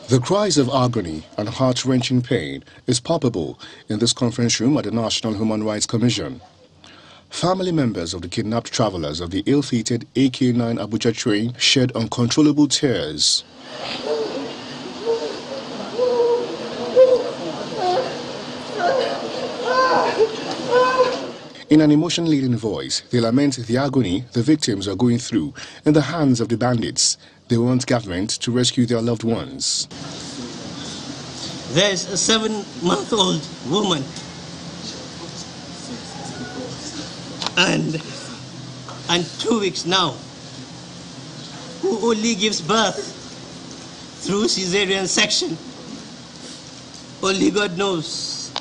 The cries of agony and heart-wrenching pain is palpable in this conference room at the National Human Rights Commission. Family members of the kidnapped travelers of the ill-fated AK-9 Abuja train shed uncontrollable tears. In an emotion-laden voice, they lament the agony the victims are going through in the hands of the bandits. They want government to rescue their loved ones. There's a 7-month-old woman and 2 weeks now who only gives birth through cesarean section. Only God knows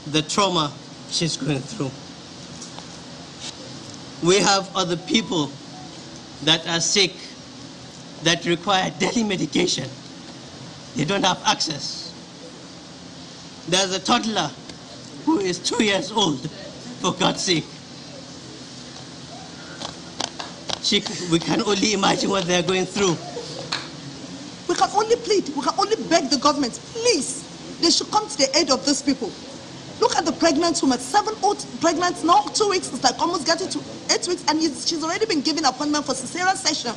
the trauma she's going through. We have other people that are sick, that require daily medication. They don't have access. There's a toddler who is 2 years old, for God's sake. We can only imagine what they're going through. We can only plead, we can only beg the government, please, they should come to the aid of these people. Look at the pregnant woman, 7 pregnant now, 2 weeks, it's like almost getting to 8 weeks, and she's already been given an appointment for cesarean section.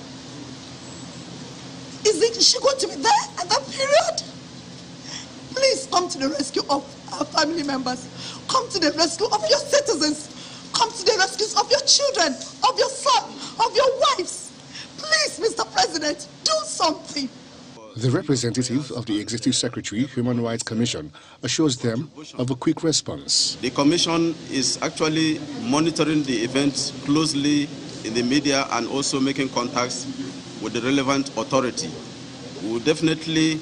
Is she going to be there at that period? Please come to the rescue of our family members. Come to the rescue of your citizens. Come to the rescue of your children, of your son, of your wives. Please, Mr. President, do something. The representative of the Executive Secretary Human Rights Commission assures them of a quick response. The Commission is actually monitoring the event closely in the media and also making contacts with the relevant authority. We will definitely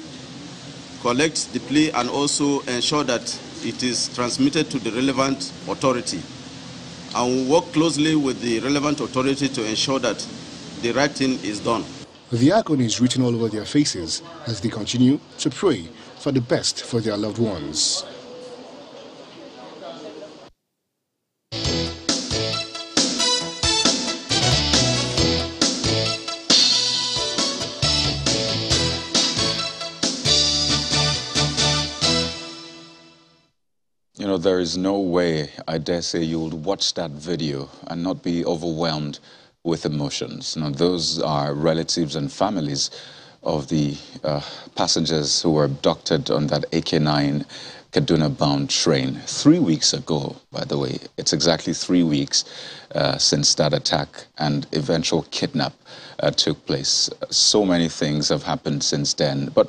collect the plea and also ensure that it is transmitted to the relevant authority. And we will work closely with the relevant authority to ensure that the right thing is done. The agony is written all over their faces as they continue to pray for the best for their loved ones. You know, there is no way, I dare say, you would watch that video and not be overwhelmed with emotions. Now, those are relatives and families of the passengers who were abducted on that AK-9 Kaduna-bound train 3 weeks ago, by the way. It's exactly 3 weeks since that attack and eventual kidnap took place. So many things have happened since then. But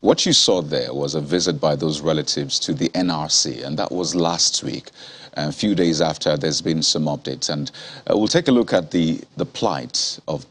what you saw there was a visit by those relatives to the NRC, and that was last week. A few days after, there's been some updates, and we'll take a look at the plight of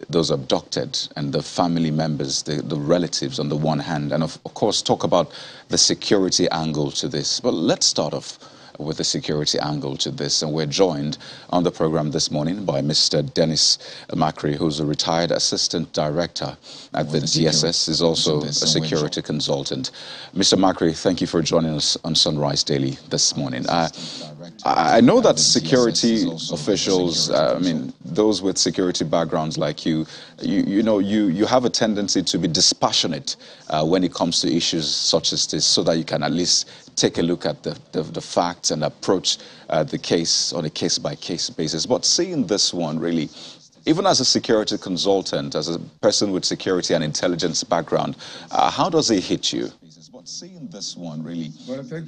those abducted and the family members, the relatives on the one hand, and of course talk about the security angle to this. But let's start off with the security angle to this, and we're joined on the program this morning by Mr. Dennis Makri, who's a retired assistant director at the DSS, is also a security consultant. Mr. Makri, thank you for joining us on Sunrise Daily this morning. I know that security officials, I mean, those with security backgrounds like you have a tendency to be dispassionate when it comes to issues such as this, so that you can at least take a look at the facts and approach the case on a case-by-case basis. But seeing this one, really, even as a security consultant, as a person with security and intelligence background, how does it hit you? But seeing this one, really,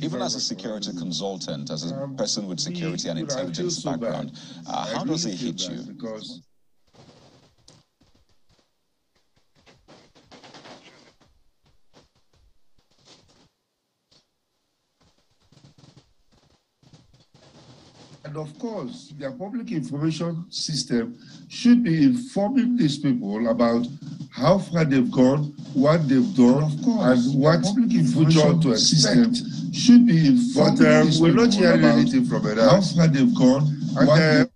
even as a security consultant, as a person with security and intelligence background, how does it hit you? Because and of course, their public information system should be informing these people about how far they've gone, what they've done, and what public information to expect. Should be informing these people about anything from how far they've gone, and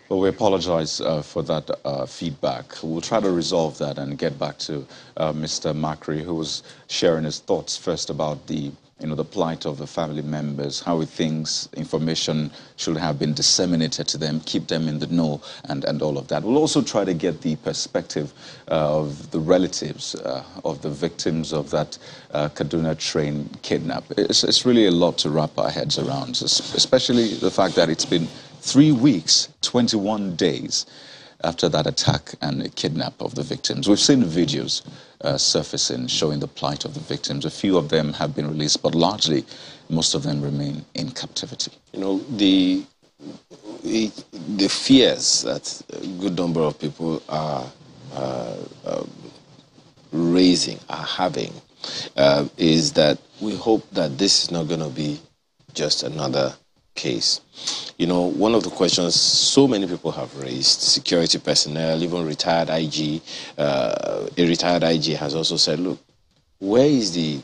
Well, we apologize for that feedback. We'll try to resolve that and get back to Mr. Makri, who was sharing his thoughts first about the plight of the family members, how he thinks information should have been disseminated to them, keep them in the know, and all of that. We'll also try to get the perspective of the relatives of the victims of that Kaduna train kidnap. It's really a lot to wrap our heads around, especially the fact that it's been 3 weeks, 21 days after that attack and kidnap of the victims. We've seen videos surfacing showing the plight of the victims. A few of them have been released, but largely most of them remain in captivity. You know, the fears that a good number of people are having, is that we hope that this is not going to be just another case. You know, one of the questions so many people have raised, security personnel, even retired IG, a retired IG has also said, look, where is the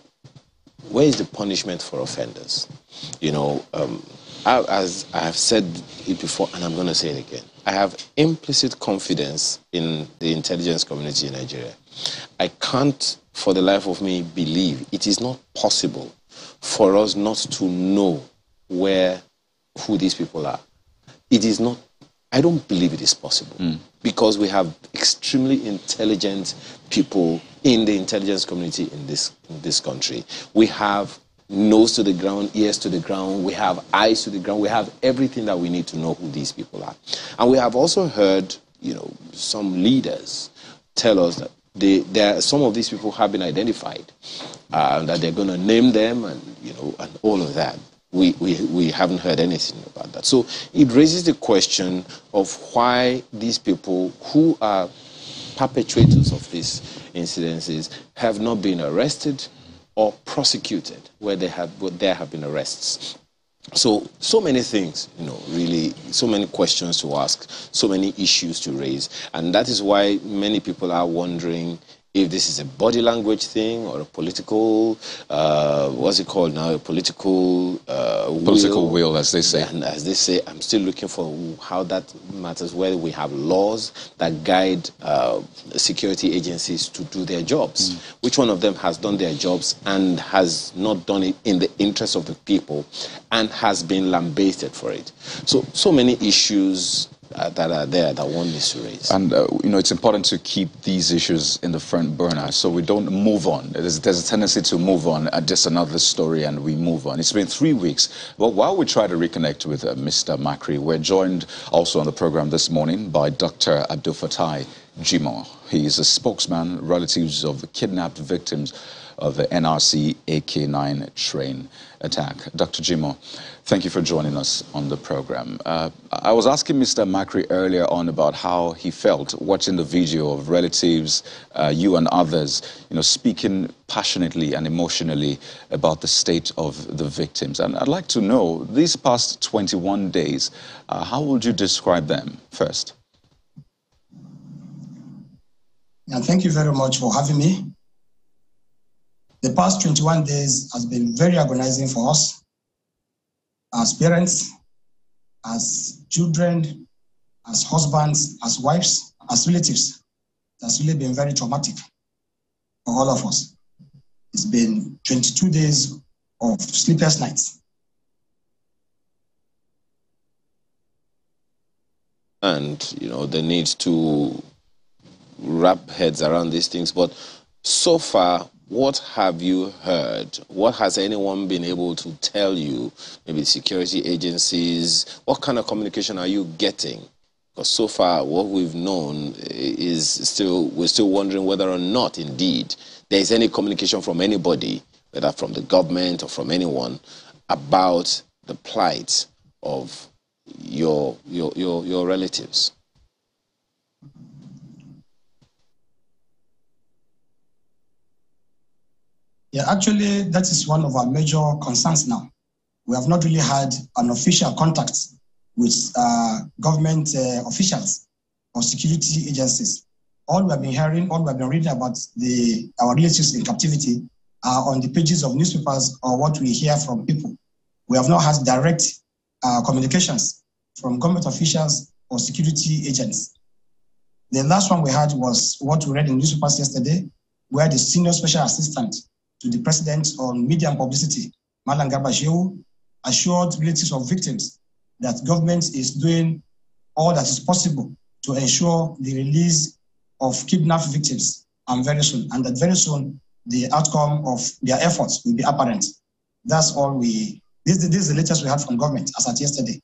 punishment for offenders? You know, as I have said it before, and I'm going to say it again, I have implicit confidence in the intelligence community in Nigeria. I can't, for the life of me, believe it is not possible for us not to know who these people are. It is not, I don't believe it is possible, because we have extremely intelligent people in the intelligence community in this country. We have nose to the ground, ears to the ground, we have eyes to the ground, we have everything that we need to know who these people are. And we have also heard, you know, some leaders tell us that some of these people have been identified, that they're going to name them, and and all of that. We haven't heard anything about that. So it raises the question of why these people who are perpetrators of these incidences have not been arrested or prosecuted where there have been arrests. So many things, really, so many questions to ask, so many issues to raise. And that is why many people are wondering if this is a body language thing or a political, what's it called now, a political will, as they say. And as they say, I'm still looking for how that matters, whether we have laws that guide security agencies to do their jobs. Which one of them has done their jobs and has not done it in the interest of the people and has been lambasted for it? So many issues that are there that one needs to raise. And, it's important to keep these issues in the front burner so we don't move on. There's a tendency to move on at just another story and we move on. It's been 3 weeks. Well, while we try to reconnect with Mr. Makri, we're joined also on the program this morning by Dr. Abdul Fatai Jimoh. He is a spokesman, relatives of the kidnapped victims of the NRC AK-9 train attack. Dr. Jimoh, thank you for joining us on the program. I was asking Mr. Makri earlier on about how he felt watching the video of relatives, you and others, speaking passionately and emotionally about the state of the victims. And I'd like to know, these past 21 days, how would you describe them first? Yeah, thank you very much for having me. The past 21 days has been very agonizing for us, as parents, as children, as husbands, as wives, as relatives. That's really been very traumatic for all of us. It's been 22 days of sleepless nights. And, the need to wrap heads around these things. But so far, what have you heard? What has anyone been able to tell you? Maybe security agencies. What kind of communication are you getting? Because so far, what we've known is we're still wondering whether or not, indeed, there is any communication from anybody, whether from the government or from anyone, about the plight of your relatives. Yeah, actually, that is one of our major concerns now. We have not really had an official contact with government officials or security agencies. All we have been hearing, all we have been reading about our relatives in captivity are on the pages of newspapers or what we hear from people. We have not had direct communications from government officials or security agents. The last one we had was what we read in newspapers yesterday, where the senior special assistant to the president on media and publicity, Malam Garba Shehu, assured relatives of victims that government is doing all that is possible to ensure the release of kidnapped victims, and that very soon the outcome of their efforts will be apparent. That's all this is the latest we had from government as at yesterday.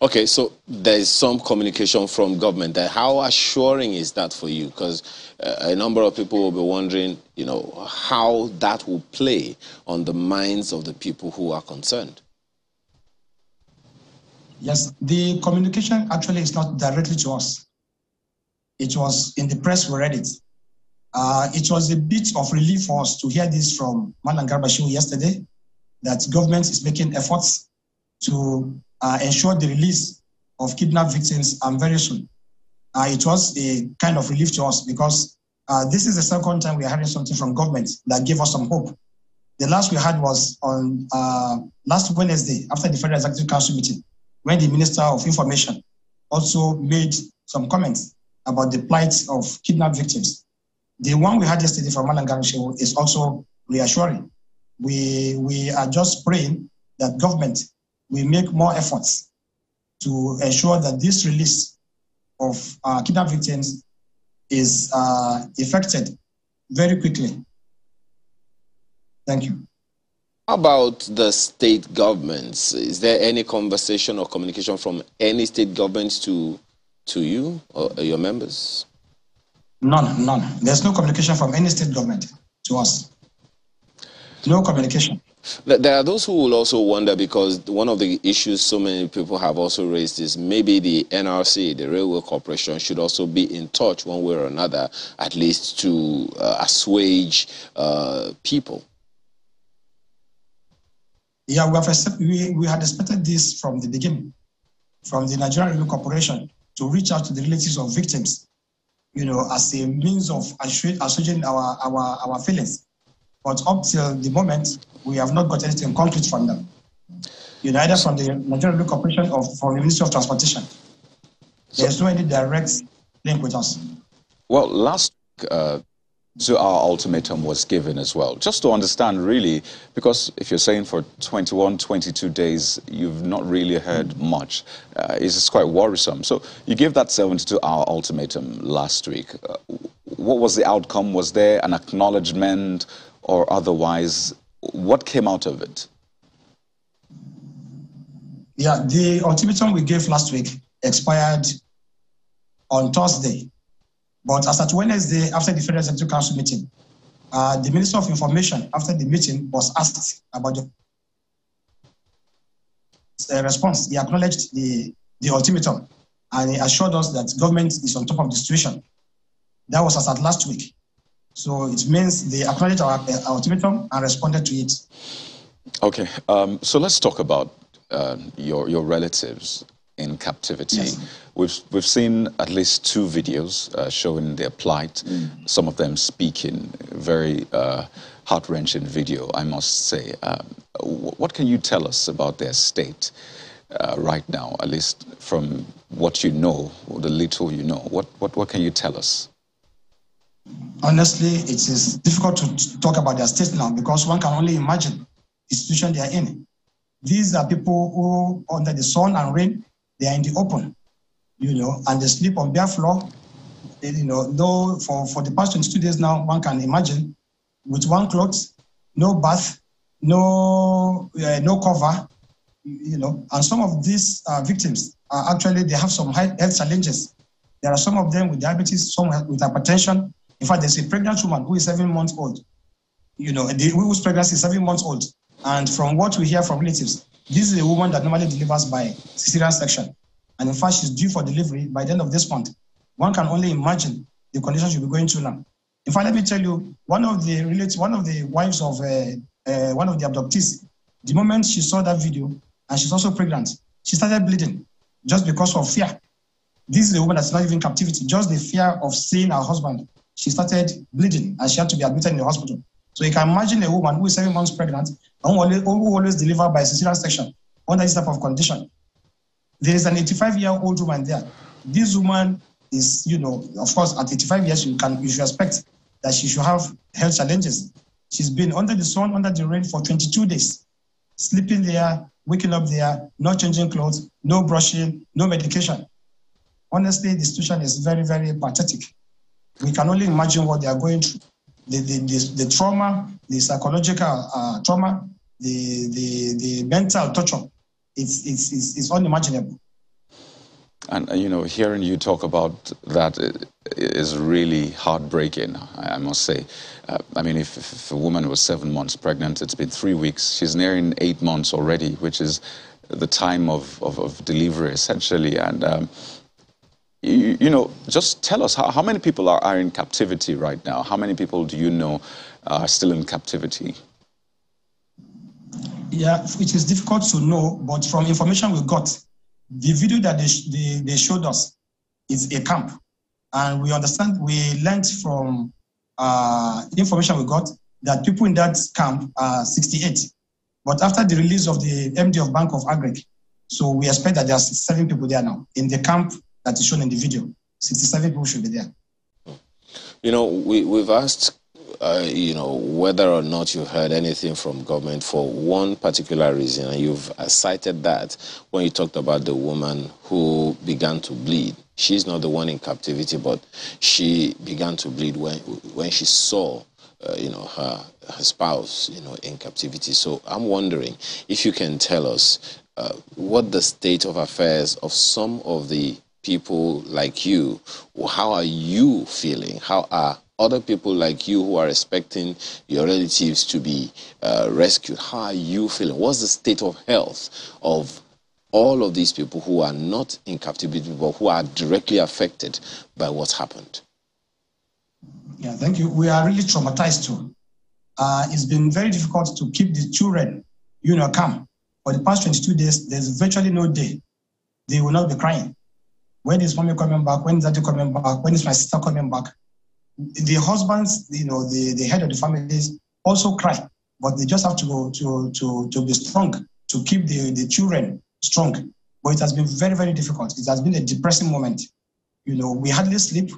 Okay, so there is some communication from government. How assuring is that for you? Because a number of people will be wondering, how that will play on the minds of the people who are concerned. Yes, the communication actually is not directly to us. It was in the press, we read it. It was a bit of relief for us to hear this from Malam Garba Shehu yesterday, that government is making efforts to ensure the release of kidnapped victims and very soon. It was a kind of relief to us because this is the second time we are hearing something from government that gave us some hope. The last we had was on last Wednesday after the Federal Executive Council meeting, when the Minister of Information also made some comments about the plight of kidnapped victims. The one we had yesterday from Malam Garba Shehu is also reassuring. We are just praying that government will make more efforts to ensure that this release of kidnapped victims is effected very quickly. Thank you. How about the state governments? Is there any conversation or communication from any state governments to you or your members? None. There's no communication from any state government to us. No communication. There are those who will also wonder, because one of the issues so many people have also raised is maybe the NRC, the Railway Corporation, should also be in touch one way or another, at least to assuage people. Yeah, we had expected this from the beginning, from the Nigerian Railway Corporation, to reach out to the relatives of victims, as a means of assuaging our feelings. But up till the moment, we have not got anything concrete from them. Either from the Nigerian Railway Corporation or from the Ministry of Transportation. There's no any direct link with us. Well, last week, so our ultimatum was given as well. Just to understand really, because if you're saying for 21, 22 days, you've not really heard much, it's quite worrisome. So you gave that 72-hour ultimatum last week. What was the outcome? Was there an acknowledgement or otherwise? What came out of it? Yeah, the ultimatum we gave last week expired on Thursday. But as at Wednesday, after the Federal Executive Council meeting, the Minister of Information, after the meeting, was asked about the response. He acknowledged the ultimatum, and he assured us that government is on top of the situation. That was as at last week. So it means they acknowledged our ultimatum and responded to it. Okay, so let's talk about your relatives in captivity. Yes. We've seen at least 2 videos showing their plight, some of them speaking, very heart-wrenching video, I must say. What can you tell us about their state right now, at least from what you know, or the little you know? What can you tell us? Honestly, it is difficult to talk about their state now because one can only imagine the situation they are in. These are people who, under the sun and rain, they are in the open, and they sleep on bare floor. Though for the past 22 days now, one can imagine with one cloth, no bath, no cover, and some of these victims are actually, they have some health challenges. There are some of them with diabetes, some with hypertension. In fact, there's a pregnant woman who is 7 months old, whose pregnancy is 7 months old. And from what we hear from relatives, this is a woman that normally delivers by cesarean section. And in fact, she's due for delivery by the end of this month. One can only imagine the conditions she'll be going through now. In fact, let me tell you, one of the wives of one of the abductees, the moment she saw that video, and she's also pregnant, she started bleeding just because of fear. This is a woman that's not even in captivity, just the fear of seeing her husband. She started bleeding and she had to be admitted in the hospital. So you can imagine a woman who is 7 months pregnant and who always deliver by cesarean section under this type of condition. There is an 85-year-old woman there. This woman is, of course, at 85 years, you should expect that she should have health challenges. She's been under the sun, under the rain for 22 days, sleeping there, waking up there, not changing clothes, no brushing, no medication. Honestly, the situation is very, very pathetic. We can only imagine what they are going through. The trauma, the psychological trauma, the mental torture, it's unimaginable. And, hearing you talk about that is really heartbreaking, I must say. I mean, if a woman was 7 months pregnant, it's been 3 weeks, she's nearing 8 months already, which is the time of delivery, essentially. And, just tell us, how many people are in captivity right now? How many people do you know are still in captivity? Yeah, it is difficult to know, but from information we got, the video that they showed us is a camp. And we learned from information we got that people in that camp are 68. But after the release of the MD of Bank of Agric, so we expect that there are 67 people there now in the camp that is shown in the video. 67 people should be there. We've asked, whether or not you've heard anything from government for one particular reason, and you've cited that when you talked about the woman who began to bleed. She's not the one in captivity, but she began to bleed when she saw, her spouse, in captivity. So I'm wondering if you can tell us what the state of affairs of some of the people like you, how are you feeling? How are other people like you who are expecting your relatives to be rescued, how are you feeling? What's the state of health of all of these people who are not in captivity but who are directly affected by what's happened? Yeah, thank you. We are really traumatized too. It's been very difficult to keep the children, calm. For the past 22 days, there's virtually no day they will not be crying. When is mommy coming back? When is daddy coming back? When is my sister coming back? The husbands, the head of the families also cry, but they just have to be strong to keep the children strong. But it has been very, very difficult. It has been a depressing moment. We hardly sleep,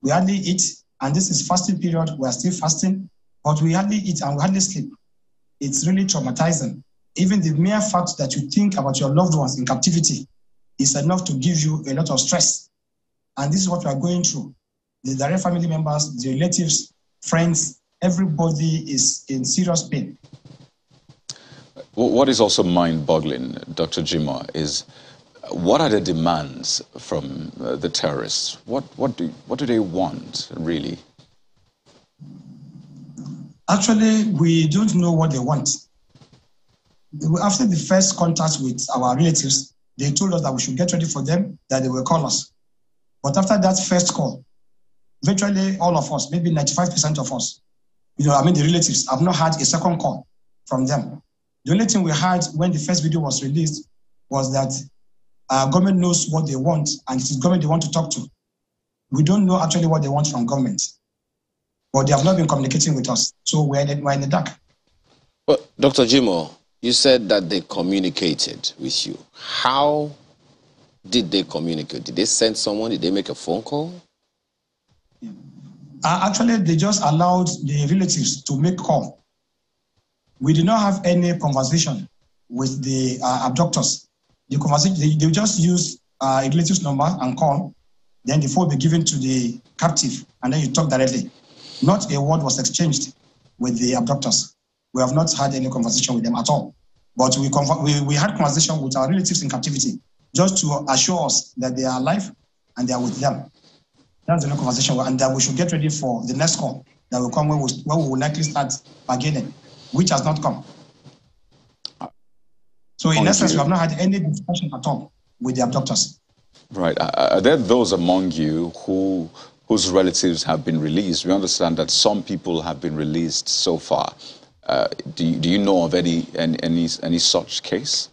we hardly eat, and this is fasting period. We are still fasting, but we hardly eat and we hardly sleep. It's really traumatizing. Even the mere fact that you think about your loved ones in captivity is enough to give you a lot of stress. And this is what we are going through. The direct family members, the relatives, friends, everybody is in serious pain. What is also mind-boggling, Dr. Jimoh, is what are the demands from the terrorists? What do they want, really? Actually, we don't know what they want. After the first contact with our relatives, they told us that we should get ready for them, that they will call us. But after that first call, virtually all of us, maybe 95% of us, the relatives, have not had a second call from them. The only thing we had when the first video was released was that government knows what they want, and it is government they want to talk to. We don't know actually what they want from government, but they have not been communicating with us, so we're in the dark. Well, Dr. Jimoh, you said that they communicated with you. How did they communicate? Did they send someone? Did they make a phone call? Actually, they just allowed the relatives to make call. We did not have any conversation with the abductors. The conversation, they just use a relative's number and call. Then the phone will be given to the captive, and then you talk directly. Not a word was exchanged with the abductors. We have not had any conversation with them at all. But we had conversation with our relatives in captivity, just to assure us that they are alive and they are with them. That's the only conversation, and that we should get ready for the next call that will come when we will likely start bargaining, which has not come. So in essence, we have not had any discussion at all with the abductors. Right. Are there those among you whose relatives have been released? We understand that some people have been released so far. Do you know of any such case?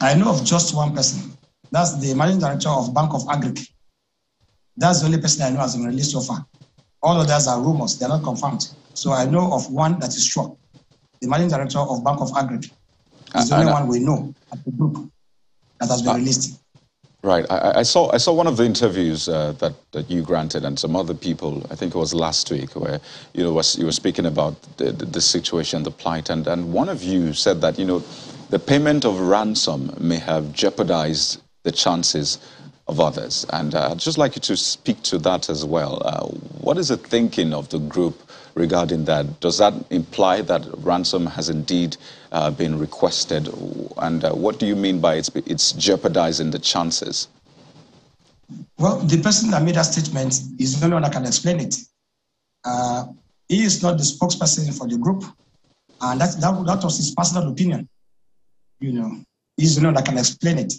I know of just one person. That's the managing director of Bank of Agric. That's the only person I know has been released so far. All others are rumors. They're not confirmed. So I know of one that is sure. The managing director of Bank of Agric is the only one we know at the group that has been released. Right. I saw one of the interviews that you granted and some other people, I think it was last week, where you were speaking about the situation, the plight, and one of you said that the payment of ransom may have jeopardized the chances of others, and I'd just like you to speak to that as well. What is the thinking of the group regarding that? Does that imply that ransom has indeed been requested, and what do you mean by it's jeopardizing the chances? Well, the person that made that statement is the only one that can explain it. He is not the spokesperson for the group, and that was his personal opinion. He's the only one that can explain it.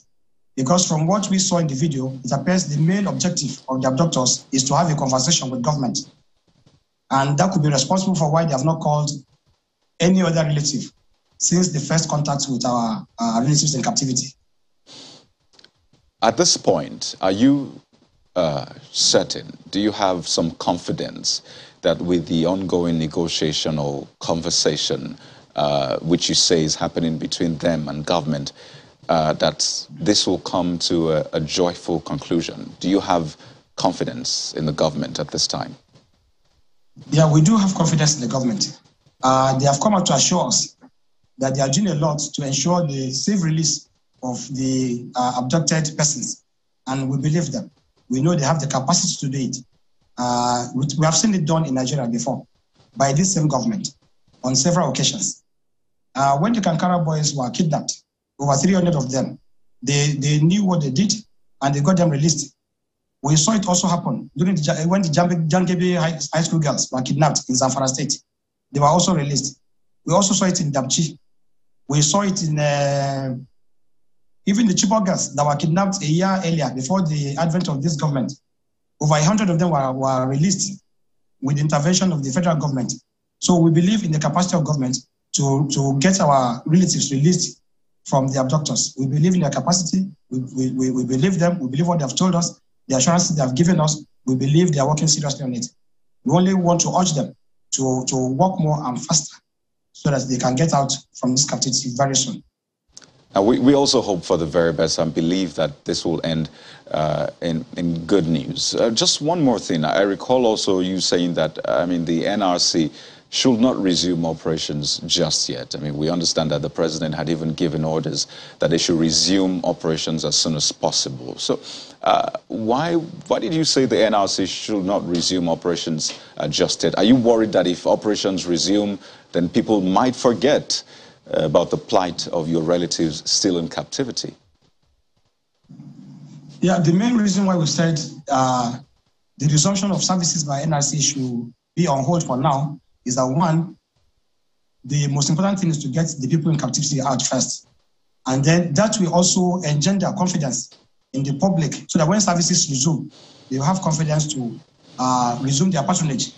Because from what we saw in the video, it appears the main objective of the abductors is to have a conversation with government. And that could be responsible for why they have not called any other relative since the first contact with our relatives in captivity. At this point, are you certain, do you have some confidence that with the ongoing negotiation or conversation, which you say is happening between them and government, that this will come to a joyful conclusion? Do you have confidence in the government at this time? Yeah, we do have confidence in the government. They have come out to assure us that they are doing a lot to ensure the safe release of the abducted persons, and we believe them. We know they have the capacity to do it. We have seen it done in Nigeria before by this same government on several occasions. When the Kankara boys were kidnapped, over 300 of them, they knew what they did and they got them released. We saw it also happen when the Jangebe high school girls were kidnapped in Zamfara State. They were also released. We also saw it in Dabchi. We saw it in even the Chibok girls that were kidnapped a year earlier before the advent of this government. Over 100 of them were released with the intervention of the federal government. So we believe in the capacity of government to get our relatives released from the abductors. We believe in their capacity. We believe them. We believe what they have told us, the assurances they have given us. We believe they are working seriously on it. We only want to urge them to work more and faster so that they can get out from this captivity very soon. Now, we also hope for the very best and believe that this will end in good news. Just one more thing. I recall also you saying that, the NRC should not resume operations just yet. We understand that the president had even given orders that they should resume operations as soon as possible. So why did you say the NRC should not resume operations just yet? Are you worried that if operations resume, then people might forget about the plight of your relatives still in captivity? Yeah, the main reason why we said the resumption of services by NRC should be on hold for now is that, one, the most important thing is to get the people in captivity out first. And then that will also engender confidence in the public so that when services resume, they will have confidence to resume their patronage.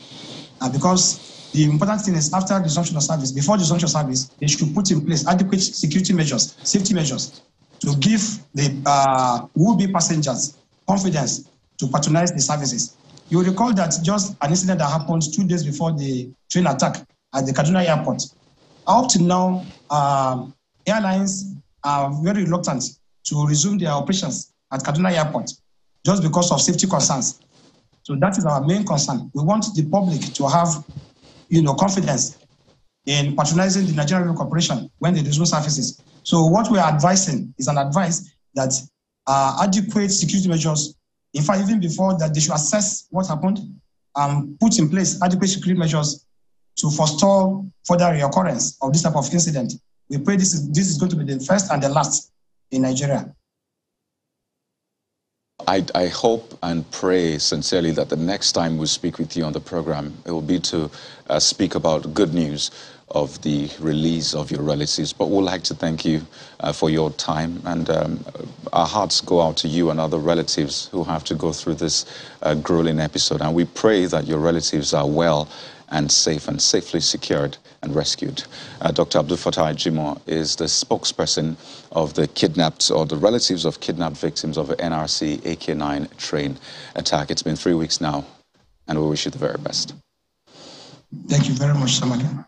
Because the important thing is after resumption of service, before the resumption of service, they should put in place adequate security measures, safety measures, to give the would-be passengers confidence to patronize the services. You will recall that just an incident that happened 2 days before the train attack at the Kaduna airport. Up to now, airlines are very reluctant to resume their operations at Kaduna airport just because of safety concerns. So that is our main concern. We want the public to have, confidence in patronizing the Nigerian Railway Corporation when they resume services. So what we are advising is an advice that adequate security measures, in fact, even before that, they should assess what happened and put in place adequate security measures to forestall further reoccurrence of this type of incident. We pray this is going to be the first and the last in Nigeria. I hope and pray sincerely that the next time we speak with you on the program, it will be to speak about good news of the release of your relatives. But we'd like to thank you for your time, and our hearts go out to you and other relatives who have to go through this grueling episode. And we pray that your relatives are well and safe and safely secured and rescued. Dr. Abdul Fattah Jimoh is the spokesperson of the kidnapped or the relatives of kidnapped victims of the NRC AK-9 train attack. It's been 3 weeks now, and we wish you the very best. Thank you very much, Samaka.